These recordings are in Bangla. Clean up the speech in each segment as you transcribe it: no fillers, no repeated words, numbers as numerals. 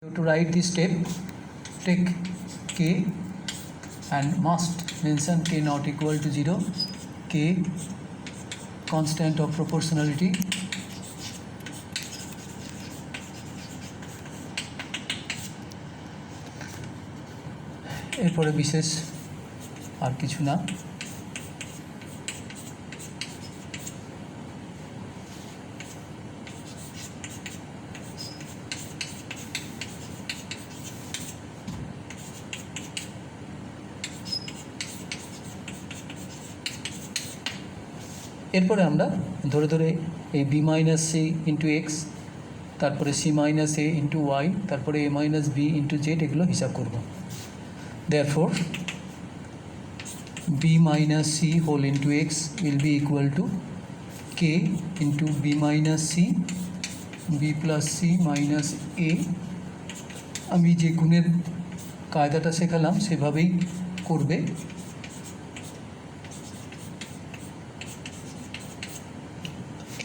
To write this step, take k and must mention k not equal to 0, k constant of proportionality, এরপরে বিশেষ আর কিছু না। এরপরে আমরা ধরে ধরে এই B minus C into X, তারপরে C minus A into Y, তারপরে A minus B into Z এগুলো হিসাব করব। Therefore B minus C whole into X will be equal to K into B minus C B plus C minus A. আমি যে গুণের কায়দাটা শেখালাম সেভাবেই করবে।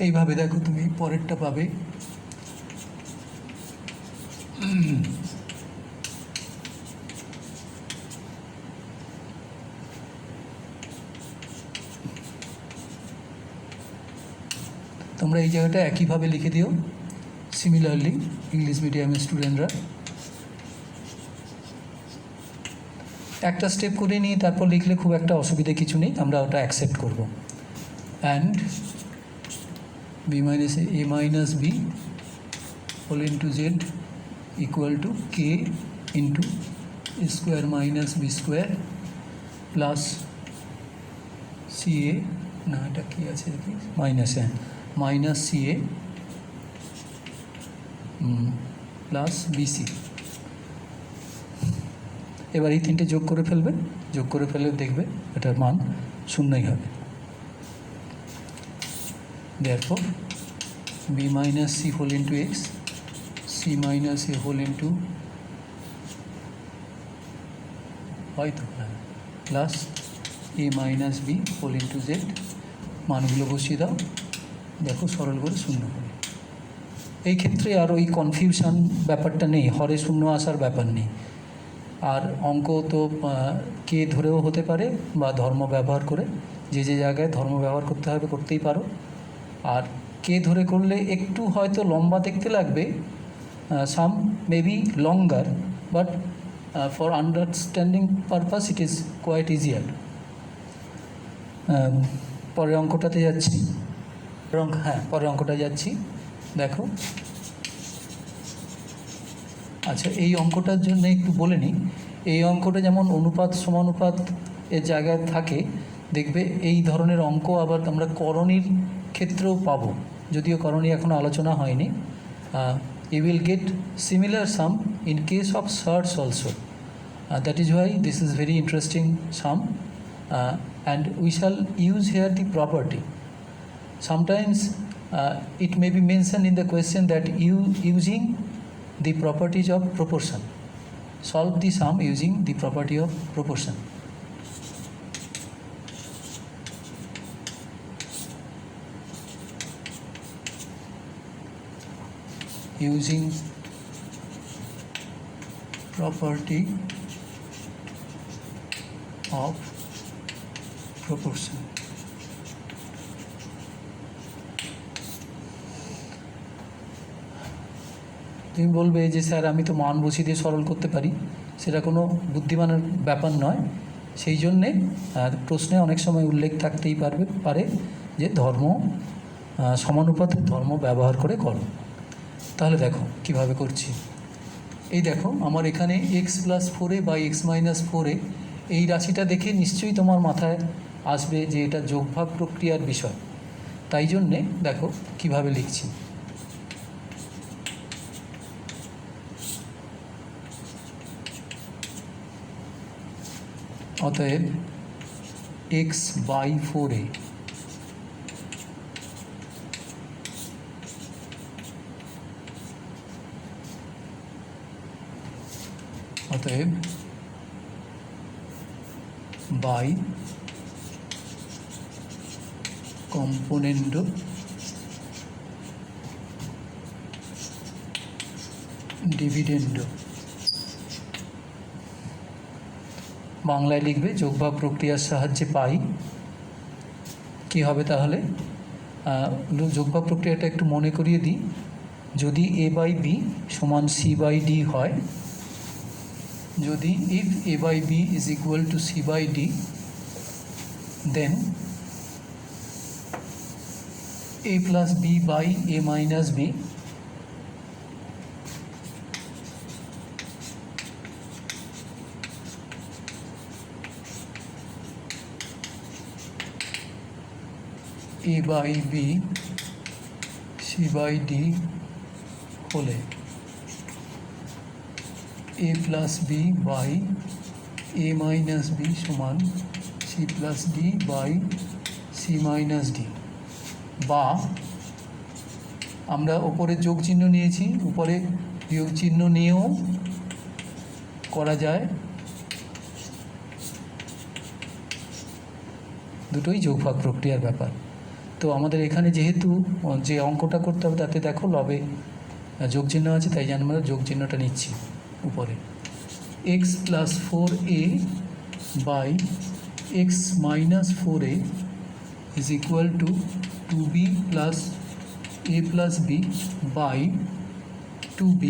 এইভাবে দেখো তুমি পরেরটা পাবে। তোমরা এই জায়গাটা একইভাবে লিখে দিও। সিমিলারলি ইংলিশ মিডিয়ামের স্টুডেন্টরা একটা স্টেপ করে নিয়ে তারপর লিখলে খুব একটা অসুবিধা কিছু নেই, আমরা ওটা অ্যাকসেপ্ট করব। And b minus a minus b whole into z equal to k into a square minus b square plus ca না এটা কি আছে দেখি মাইনাস ca প্লাস bc। এবার এই তিনটে যোগ করে ফেললে দেখবে এটার মান শূন্যই হবে। Therefore, b minus c whole into x, c minus a whole into y তো plus a minus b whole into z, মানগুলো বসিয়ে দাও, দেখো সরল করে শূন্য হবে। এই ক্ষেত্রে আর ওই কনফিউশন ব্যাপারটা নেই, হরে শূন্য আসার ব্যাপার নেই। আর অঙ্ক তো কে ধরেও হতে পারে বা ধর্ম ব্যবহার করে, যে যে জায়গায় ধর্ম ব্যবহার করতে হবে করতেই পারো। আর কে ধরে করলে একটু হয়তো লম্বা দেখতে লাগবে, some maybe longer, but for understanding purpose it is quite easier. পরের অঙ্কটাতে যাচ্ছি। পরের অঙ্কটা যাচ্ছি, দেখো। আচ্ছা, এই অঙ্কটার জন্য একটু বলে নিই। এই অঙ্কটা যেমন অনুপাত সমানুপাত এর জায়গায় থাকে, দেখবে এই ধরনের অঙ্ক আবার আমরা করণীর ক্ষেত্রেও পাবো, যদিও করণী এখনও আলোচনা হয়নি। You will get similar sum in case of surds also, that is why this is very interesting sum, and we shall use here the property. Sometimes it may be mentioned in the question that using the properties of proportion, solve the sum using the property of proportion. Using property of proportion. তুমি বলবে যে স্যার আমি তো মান বসিয়ে দিয়ে সরল করতে পারি, সেটা কোনো বুদ্ধিমানের ব্যাপার নয়। সেই জন্যে প্রশ্নে অনেক সময় উল্লেখ থাকতেই পারে যে ধর্ম সমানুপাতের ধর্ম ব্যবহার করে করো। তাহলে দেখো কিভাবে করছি। এই দেখো আমার এখানে এক্স প্লাস ফোরে বা এক্স মাইনাস ফোরে, এই রাশিটা দেখে নিশ্চয়ই তোমার মাথায় আসবে যে এটা যোগভাগ প্রক্রিয়ার বিষয়। তাই জন্যে দেখো কিভাবে লিখছি। অতএব এক্স বাই ফোরে অতএব বাই কম্পোনেন্ট ডিভিডেন্ডো, বাংলায় লিখবে যোগভাগ প্রক্রিয়ার সাহায্যে পাই। কি হবে তাহলে? যোগভাগ প্রক্রিয়াটা একটু মনে করিয়ে দিই। যদি a/b সমান c/d হয়, যদি if a/b is equal to c/d, then a plus b by a minus b a by b c/d হলে a plus b by a minus b সমান c plus d by c minus d, বা আমরা ওপরে যোগ চিহ্ন নিয়েছি, উপরে বিয়োগ চিহ্ন নিয়েও করা যায়, দুটোই যোগভাগ প্রক্রিয়ার ব্যাপার। তো আমাদের এখানে যেহেতু যে অঙ্কটা করতে হবে তাতে দেখো লবে যোগ চিহ্ন আছে, তাই জন্য আমরা যোগ চিহ্নটা নিচ্ছি উপরে। x plus 4a by x minus 4a is equal to 2b plus a plus b by 2b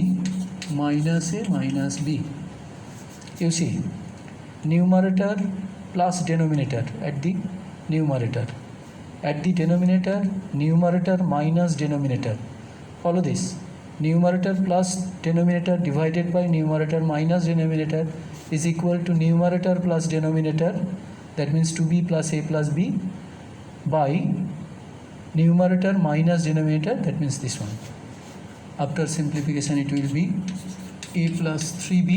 minus a minus b. You see, numerator plus denominator at the numerator. At the denominator, numerator minus denominator. Follow this. Numerator plus denominator divided by numerator minus denominator is equal to numerator plus denominator, that means 2b plus a plus b, by numerator minus denominator, that means this one. After simplification it will be a plus 3b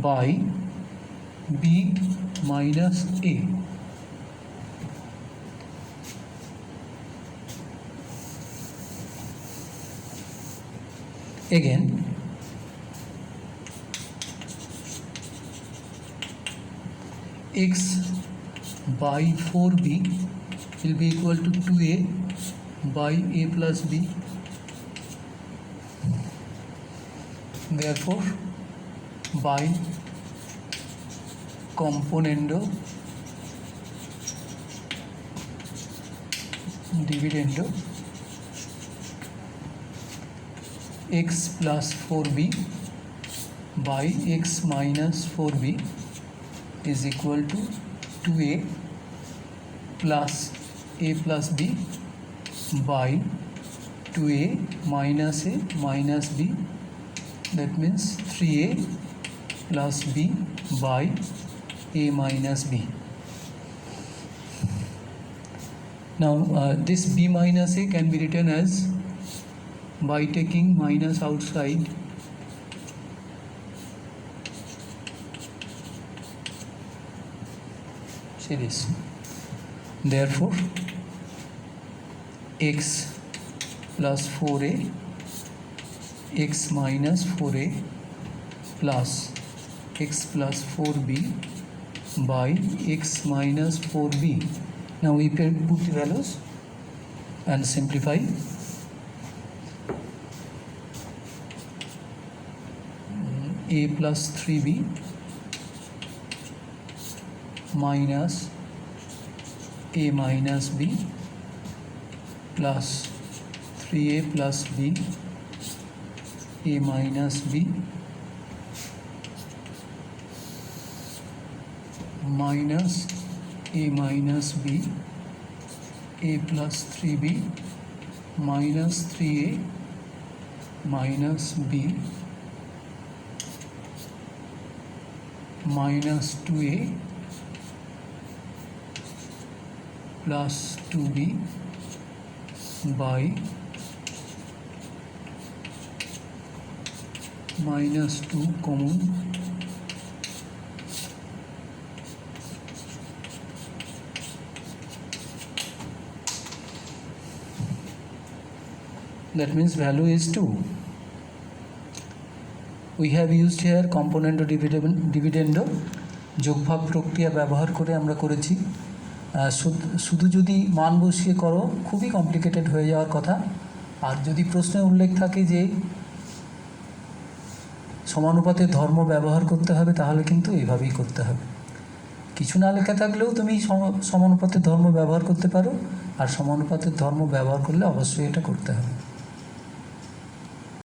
by b minus a. Again, x by 4b will be equal to 2a by a plus b. Therefore, by componendo dividendo, x plus 4b by x minus 4b is equal to 2a plus a plus b by 2a minus a minus b, that means 3a plus b by a minus b. Now this b minus a can be written as, by taking minus outside, see this. Therefore, x plus 4a, x minus 4a plus x plus 4b by x minus 4b. Now we put the values and simplify. A plus 3b minus a minus b plus 3a plus b a minus b minus a minus b a plus 3b minus 3a minus b minus 2a plus 2b by minus 2 common, that means value is 2. We have used here componendo dividendo, যোগভাগ প্রক্রিয়া ব্যবহার করে আমরা করেছি। শুধু যদি মান বসিয়ে করো খুবই কমপ্লিকেটেড হয়ে যাওয়ার কথা। আর যদি প্রশ্নে উল্লেখ থাকে যে সমানুপাতের ধর্ম ব্যবহার করতে হবে, তাহলে কিন্তু এইভাবেই করতে হবে। কিছু না লেখা থাকলেও তুমি সমানুপাতের ধর্ম ব্যবহার করতে পারো, আর সমানুপাতের ধর্ম ব্যবহার করলে অবশ্যই এটা করতে হবে।